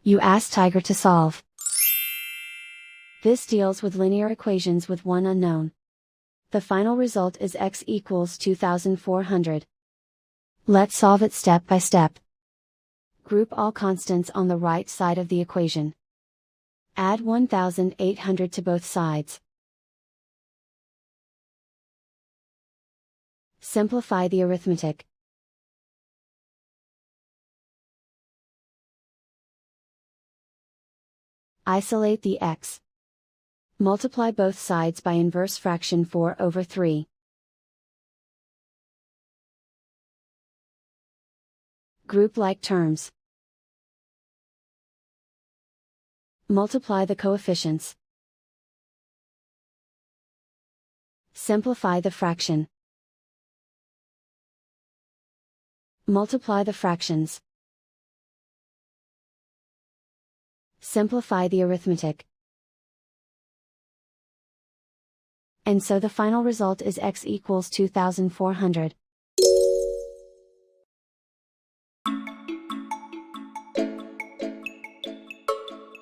You ask Tiger to solve. This deals with linear equations with one unknown. The final result is x equals 2400. Let's solve it step by step. Group all constants on the right side of the equation. Add 1800 to both sides. Simplify the arithmetic. Isolate the x. Multiply both sides by inverse fraction 4/3. Group like terms. Multiply the coefficients. Simplify the fraction. Multiply the fractions. Simplify the arithmetic. And so the final result is x equals 2400.